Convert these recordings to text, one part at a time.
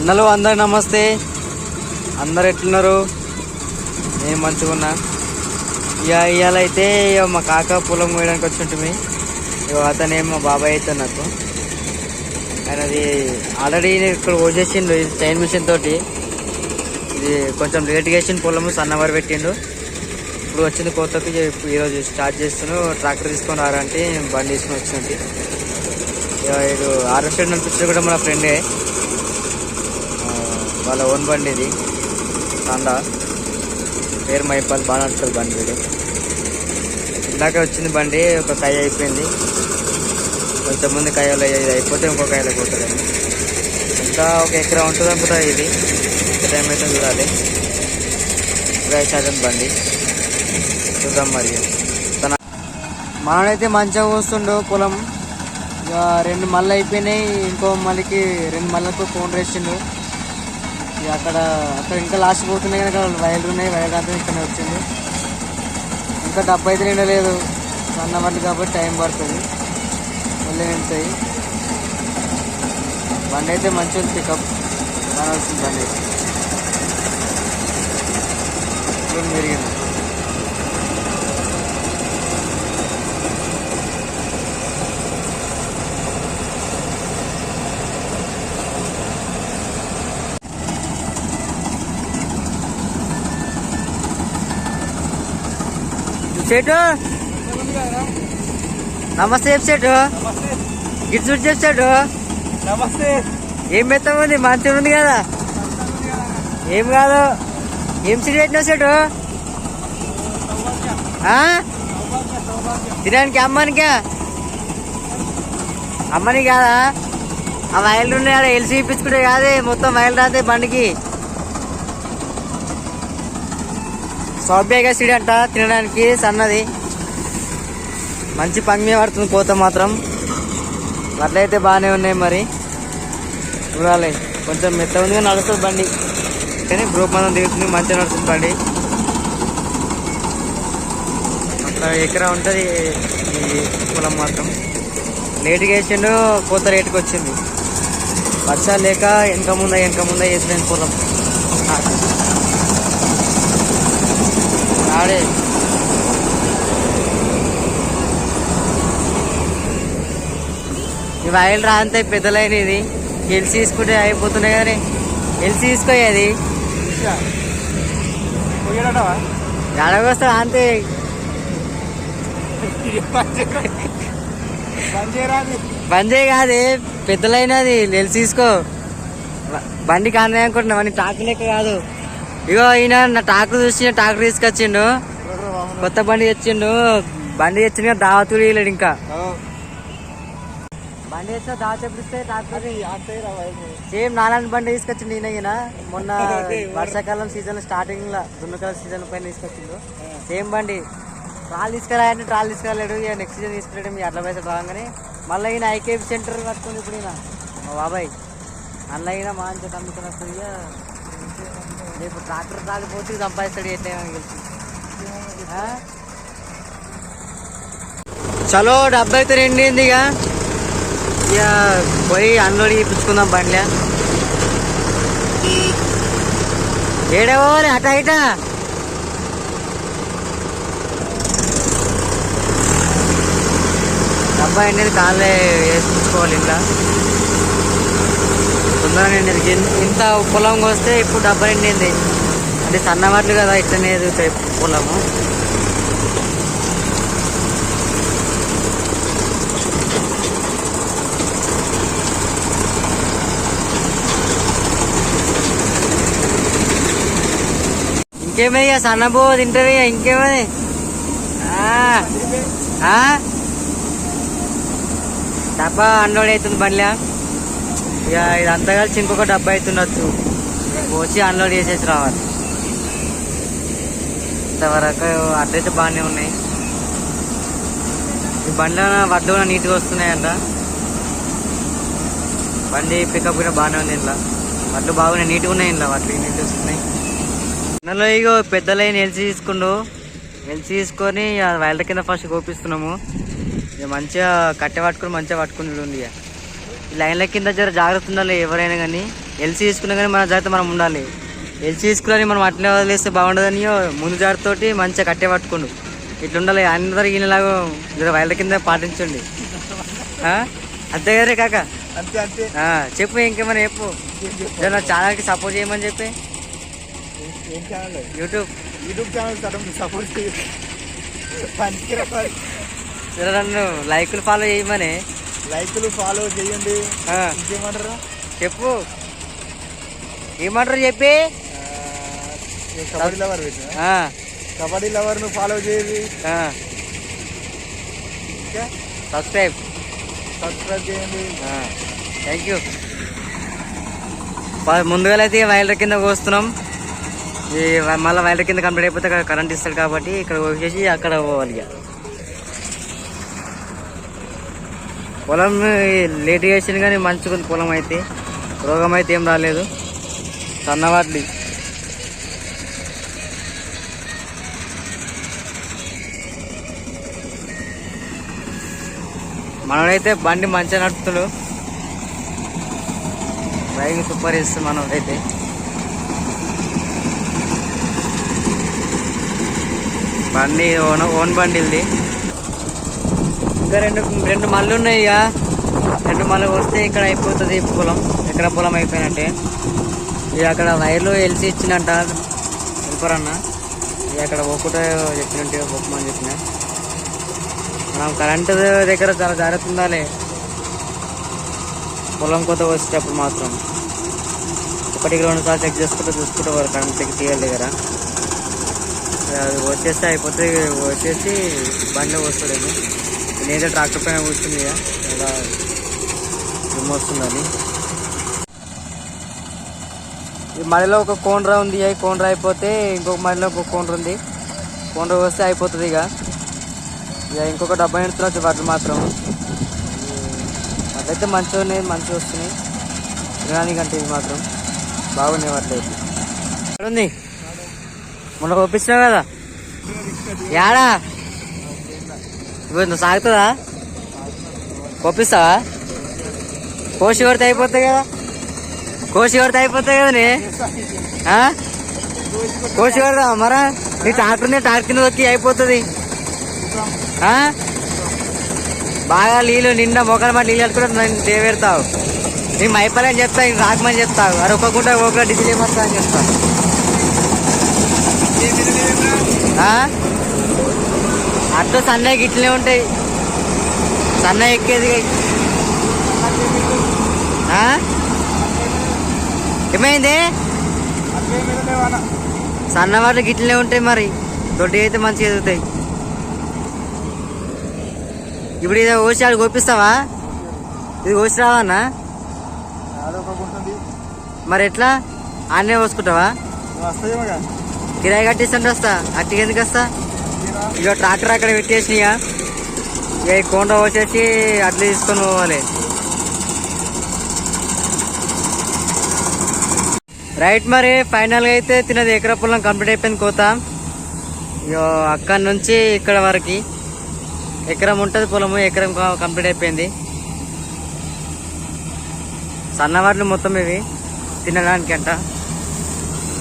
అన్నలు అందరు నమస్తే. అందరు ఎట్లున్నారు? నేను మంచిగా ఉన్నా. ఇవాళ అయితే మా కాక పొలం కోయడానికి వచ్చి ఉంటుంది. అతనేమో మా బాబాయ్ అయితే నాకు ఆయనది ఆల్రెడీ ఇక్కడ కోసేసిండు చైన్ మిషన్ తోటి. ఇది కొంచెం లేట్గా వేసిన పొలము సన్నవారు పెట్టిండు. ఇప్పుడు వచ్చింది కొత్తకి ఈరోజు స్టార్ట్ చేస్తున్నాను. ట్రాక్టర్ తీసుకొని రారంటే బండి తీసుకొని వచ్చినట్టు. ఇది హార్వెస్టర్ నడిపించేది కూడా మన ఫ్రెండే, వాళ్ళ ఓన్ బండి. ఇది తాండా పేరు మైపాల్. బాగా నడుస్తుంది బండి. వీడు ఇందాక వచ్చింది బండి, ఒక కాయ అయిపోయింది. కొంచెం మంది కాయలు ఇది అయిపోతే ఇంకో కాయలు పోతుంది. ఇంకా ఒక ఎకరా ఉంటుంది అనుకుంటా. ఇది ఎంత టైం అయితే చూడాలి. శాతం బండి చూద్దాం. మరి మనడైతే మంచిగా వస్తుండు పొలం. ఇక 2 మళ్ళీ అయిపోయినాయి. ఇంకో మళ్ళీకి 2 మళ్ళకు ఫోన్ వేసిండు. అక్కడ ఇంకా లాస్ట్ పోతున్నాయి కనుక వైర్లు ఉన్నాయి. వైర్ అంతా ఇక్కడనే వచ్చింది. ఇంకా డబ్బు అయితే నిండలేదు సన్నవాళ్ళు కాబట్టి టైం పడుతుంది. మళ్ళీ నిండుతాయి. బండి అయితే మంచిగా పికప్ బాగా వస్తుంది. బండి పెరిగింది. సేటు నమస్తే. సేటు గిట్ చూడు చెప్పు. సేటు నమస్తే. ఏం పెడతాముంది? మంచిగా ఉంది కదా. ఏం కాదు. ఏం సిటీ పెట్టినావు సేటు? తినడానికి అమ్మానికా? అమ్మని కాదా? ఆ వైర్లు ఉన్నాయి. ఎల్సీ ఇప్పించుకుంటే కాదే, మొత్తం వైర్లు రాదే బండికి. సౌభ్యగా సిడి అంట తినడానికి. సన్నది మంచి పంగి పడుతుంది కోత మాత్రం. అట్లయితే బాగానే ఉన్నాయి. మరి చూడాలి. కొంచెం మెత్త ఉంది కానీ నడుస్తుంది బండి. కానీ గ్రూప్ మనం దిగుతుంది. మంచిగా నడుస్తుంది బండి. అట్లా ఎకరా ఉంటుంది ఈ పొలం మాత్రం. లేట్గా వేసిండు, కోత రేటుకి వచ్చింది. వర్షాలు లేక వెనక ముందా వేసిన పొలం ఆడే. ఈ వైర్లు రాంతే పెద్దలైన. ఇది ఎల్సీ తీసుకుంటే అయిపోతున్నాయి కానీ ఎల్సీ తీసుకోయేది ఎడగొస్తా అంతే. బందే కాదు పెద్దలైనది. ఎల్సీ తీసుకో. బండికి అన్నయ్య అనుకుంటున్నా. వాడిని ట్రాక్టర్ లెక్క కాదు. ఇగో ఈయన నా ట్రాక్టర్ చూసి ట్రాక్టర్ తీసుకొచ్చిండు. కొత్త బండి తెచ్చిండు. బండి తెచ్చిండు కానీ దావతులు ఇవ్వలేడు. ఇంకా బండి తెచ్చిన దావ చెప్పిస్తే ట్రాక్టర్ సేమ్ నాలాంటి బండి తీసుకొచ్చిండు ఈయన. మొన్న వర్షాకాలం సీజన్ స్టార్టింగ్ లో దున్నకాలం సీజన్ పైన తీసుకొచ్చిండు. సేమ్ బండి. ట్రాల్ తీసుకురాలంటే ట్రాల్ తీసుకురాలేడు. ఇక నెక్స్ట్ సీజన్ తీసుకురాడు. మీ అట్లా పైసలు రాగానే మళ్ళీ ఈయన ఐకేపీ సెంటర్ కట్టుకుంది. ఇప్పుడు ఈయన మా బాబాయ్ అన్న అయినా మంచిగా అమ్ముకుని వస్తుంది. ఇక రేపు ట్రాక్టర్ తాగిపోతే సంపాదిస్తాడు. ఎట్లా గెలిచి చలో 70 అయితే నిండింది. ఇక పోయి అన్లోడ్ చేయించుకుందాం బండిలో. ఏడవాలి అట ఇట. డబ్బా ఎండేది కాళ్ళే వేసుకుంచుకోవాలి. ఇంకా తొందరగా నిండింది. ఇంత పొలం వస్తే ఇప్పుడు డబ్బా నిండింది. అంటే సన్నవాట్లు కదా, ఇట్లనే ఎదుగుతాయి పొలము. ఇంకేమయ్యా సన్నబో తింటావయ్యా? ఇంకేమని డబ్బా అన్లోడ్ అవుతుంది బండిలో. ఇక ఇదంతా కలిసి ఇంకొక డబ్బా అవుతుండొచ్చు. పోసి అన్లోడ్ చేసేసి రావాలి. ఇంతవరకు అట్లయితే బాగానే ఉన్నాయి. ఈ బండిలో వడ్లు కూడా నీట్గా వస్తున్నాయంట. బండి పికప్ కూడా బాగానే ఉంది. ఇంట్లో వడ్లు బాగున్నాయి, నీట్గా ఉన్నాయి. ఇంట్లో వడ్లు నీట్గా వస్తున్నాయి. ఇందులో ఇగో పెద్ద లైన్ ఎల్సీ తీసుకుండు. ఎల్సీ తీసుకొని వైర్ల కింద ఫస్ట్ కోపిస్తున్నాము. ఇక మంచిగా కట్టె పట్టుకుని మంచిగా పట్టుకుని ఉంది. ఈ లైన్ల కింద జర జాగ్రత్త ఉండాలి ఎవరైనా కానీ. ఎల్సీ తీసుకున్నా కానీ మన జాగ్రత్త మనం ఉండాలి. ఎల్సీ తీసుకుని మనం అట్లే వదిలేస్తే బాగుండదని ముందు జాగ్రత్తతోటి మంచిగా కట్టే పట్టుకోండు. ఇట్లా ఉండాలి. అందరు ఈయనలాగా వైర్ల కింద పాటించండి. అంతే కదరే కాక? చెప్పు ఇంకేమైనా చెప్పు. నా ఛానల్కి సపోర్ట్ చేయమని చెప్పి. యూట్యూబ్ ఛానల్ సపోర్ట్ నన్ను లైకులు ఫాలో చేయమని. లైకులు ఫాలో చేయండి. ఇంకేమంటారు చెప్పు. ఏమంటారు చెప్పి. కబడ్డీ లవర్ ను ఫాలో చేయండి. సబ్స్క్రైబ్ చేయండి. Thank you. ముందుగా అయితే వైర్ల కింద కోస్తున్నాం. ఈ మళ్ళీ వైర్ల కింద కంప్లీట్ అయిపోతే అక్కడ కరెంట్ ఇస్తాడు కాబట్టి ఇక్కడ వచ్చేసి అక్కడ పోవాలి. ఇక పొలం లేట్ చేసింది కానీ మంచిగా ఉంది పొలం అయితే. రోగం అయితే ఏం రాలేదు. సన్నవాట్లి మనోడైతే బండి మంచిగా నడుపుతాడు. డ్రైవింగ్ సూపర్ ఇస్తుంది మనోడైతే. బండి ఓన్ బండి ఇది. ఇంకా రెండు మళ్ళు ఉన్నాయి. ఇక 2 మళ్ళు వస్తే ఇక్కడ అయిపోతుంది పొలం. ఎక్కడ పొలం అయిపోయినట్టే. ఇక అక్కడ వైర్లు ఎల్సి ఇచ్చినట్ట వెళ్ళిపోరన్న. ఇక అక్కడ ఒక్కటే చెప్పినట్టు ఒక్కమని చెప్పిన. మనం కరెంటు దగ్గర చాలా జాగ్రత్త ఉండాలి. పొలం కొత్త వచ్చేటప్పుడు మాత్రం 1-2 సార్లు చెక్ చూసుకుంటే వారు కరెంట్ చెక్ తీయాలి దగ్గర. అది వచ్చేస్తే అయిపోతే వచ్చేసి బండి వస్తుందేమో. నేనైతే ట్రాక్టర్ పైన కూర్చుంది. ఇలా దుమ్ము వస్తుందని. ఈ మడిలో ఒక కోండ్రా ఉంది. కోండ్రా అయిపోతే ఇంకొక మడిలో ఒక కోండ్ర ఉంది. కోండ్ర వస్తే అయిపోతుంది. ఇక ఇంకొక 70 ఎడుతున్నచ్చు వడ్లు మాత్రం. అట్లయితే మంచిగా ఉన్నాయి, మంచిగా వస్తున్నాయి తినడానికంటే. ఇది మాత్రం బాగున్నాయి వడ్లు అయితే. ఉంది మొన్న పంపించినావు కదా యాడా? ఇప్పుడు నువ్వు సాగుతుందా? పంపిస్తావా? కోసి కొడితే అయిపోతాయి కదా. కోసి కొడితే అయిపోతాయి కదా. కోసి కొడతావా మరా? నీ ట్రాక్టర్ కింద దొక్కి అయిపోతుంది. బాగా నీళ్ళు నిండా మొక్కలు మాట నీళ్ళు కూడా దేవెడతావు. నేను అయిపోలేని చెప్తా, నేను రాకమని చెప్తావు. అరే ఒక్కకుండా ఒక డిజిల్ ఏమొస్తా అని చెప్తా. అట్లా సన్నయ్యకి ఇట్లనే ఉంటాయి. సన్నయ్య ఎక్కేది ఏమైంది? సన్న వాటికి ఇట్లనే ఉంటాయి. మరి దొడ్డి అయితే మంచిగా ఎదుగుతాయి. ఇప్పుడు ఇది కోసి ఆడు కోపిస్తావా? ఇది కోసి రావన్నా? మరి ఎట్లా? ఆడనే కోసుకుంటావా? కిరాయి కట్టిస్తుంటే వస్తా. అట్టికి ఎందుకు వస్తా? ఇక ట్రాక్టర్ అక్కడ పెట్టేసినాయా. ఇక కొండ వచ్చేసి అట్లా తీసుకొని పోవాలి. రైట్. మరి ఫైనల్గా అయితే తినది ఎకరా పొలం కంప్లీట్ అయిపోయింది కోత. ఇక అక్కడి నుంచి ఇక్కడ వరకు ఎకరం ఉంటుంది పొలము. ఎకరం కంప్లీట్ అయిపోయింది. సన్నవాట్లు మొత్తం ఇవి తినడానికి అంట.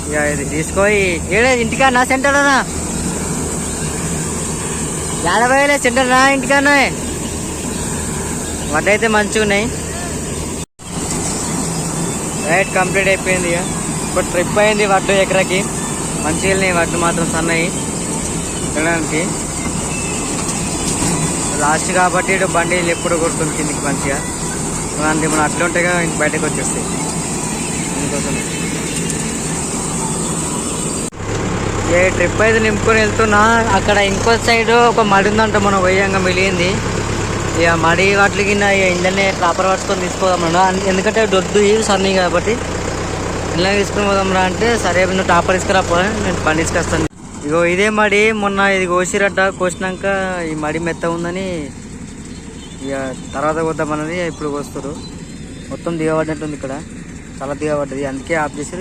ఇక ఇది తీసుకొని ఏడే ఇంటికన్నా సెంటర్నా? 50,000 సెంటర్నా ఇంటికన్నా? వడ్లు అయితే మంచిగా ఉన్నాయి. రైట్ కంప్లీట్ అయిపోయింది. ఇక ఇప్పుడు ట్రిప్ అయింది వడ్లు ఎకరాకి. మంచిగా వెళ్ళినాయి వడ్లు మాత్రం సన్నయి తినడానికి. లాస్ట్ కాబట్టి ఇటు బండిలు ఎప్పుడు కొడుతుంది కిందికి మంచిగా. అందుకే మనం అట్లా ఉంటేగా ఇంక బయటకు వచ్చేస్తాయి. అందుకోసం ఏ ట్రిప్ అయితే నింపుకొని వెళ్తున్నా. అక్కడ ఇంకో సైడ్ ఒక మడి ఉందంట. మనం వేయంగా మిలిగింది. ఇక మడి వాటికి కింద ఇంజన్ని ప్రాపర్ పట్టుకొని తీసుకోదాం రా. ఎందుకంటే దొడ్డు సన్నీ కాబట్టి ఇలా తీసుకుని పోదాం రా అంటే, సరే నువ్వు టాపర్ తీసుకురాపో నేను బండి తీసుకొస్తాను. ఇగో ఇదే మడి మొన్న ఇది కోసిరట. కోసినాక ఈ మడి మెత్త ఉందని ఇక తర్వాత కొద్దామన్నది ఇప్పుడు కోస్తారు. మొత్తం దిగబడినట్టుంది. ఇక్కడ చాలా దిగబడ్డది. అందుకే ఆఫ్ చేసి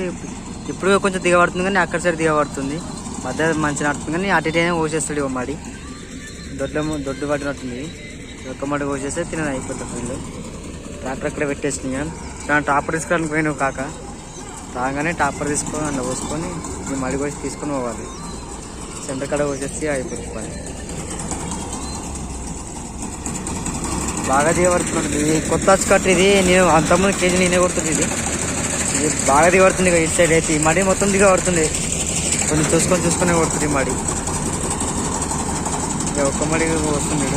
ఇప్పుడు కొంచెం దిగబడుతుంది కానీ అక్కడ సైడ్ దిగబడుతుంది. మధ్య మంచిగా నడుతుంది కానీ అటు ఇటైనా కోసేస్తాడు. ఇవ్వ మడి దొడ్డు పడినట్టుంది. ఒక్క మడి కోసేస్తే తినది అయిపోతుంది. ట్రాక్టర్ అక్కడ పెట్టేసినాయి. దాని టాపర్ తీసుకోవడానికి పోయినావు కాక. రాగానే టాపర్ తీసుకొని అందులో పోసుకొని ఈ మడి కోసి తీసుకొని పోవాలి. సెంటర్ కాడ పోసేసి అయిపోతుంది పని. బాగా దిగబడుతుంది. ఇది కొత్త కట్. ఇది నేను అంతకుముందు కేజీ నేనే కొడుతుంది. ఇది బాగా దిగబడుతుంది. ఇటు సైడ్ అయితే ఈ మడి మొత్తం దిగబడుతుంది. కొంచెం చూసుకొని కొడుతుంది ఈ మడి. ఇక ఒక్క మడి వస్తుంది.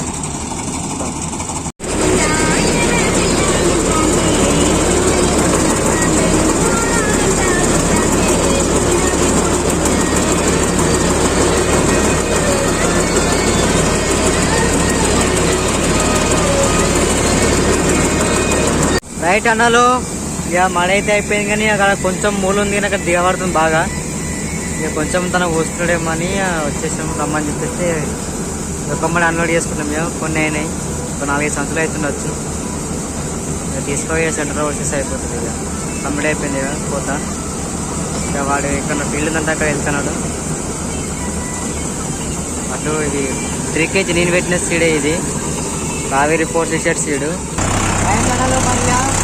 రైట్ అన్నాలో ఇక మడ అయితే అయిపోయింది. కానీ అక్కడ కొంచెం మూలు ఉంది కానీ అక్కడ దిగబడుతుంది బాగా. ఇక కొంచెం తనకు వస్తున్నాడేమో అని వచ్చేసాం రమ్మని చెప్పేసి ఒక మడి అన్లోడ్ చేసుకున్నాం. మేము కొన్ని అయినాయి. ఒక 4-5 సంచులు అవుతుండొచ్చు. ఇక తీసుకొని సెంటర్లో వచ్చేసి అయిపోతుంది. ఇక కంప్లీట్ అయిపోయింది ఇక కోత. ఇక వాడు ఇక్కడ ఫీల్డ్ ఉందంటే అక్కడ వెళ్తున్నాడు. అటు ఇది 3 kg నేను పెట్టిన సీడే. ఇది కావేరీ 4 సీడ్ సీడు. మళ్ళీ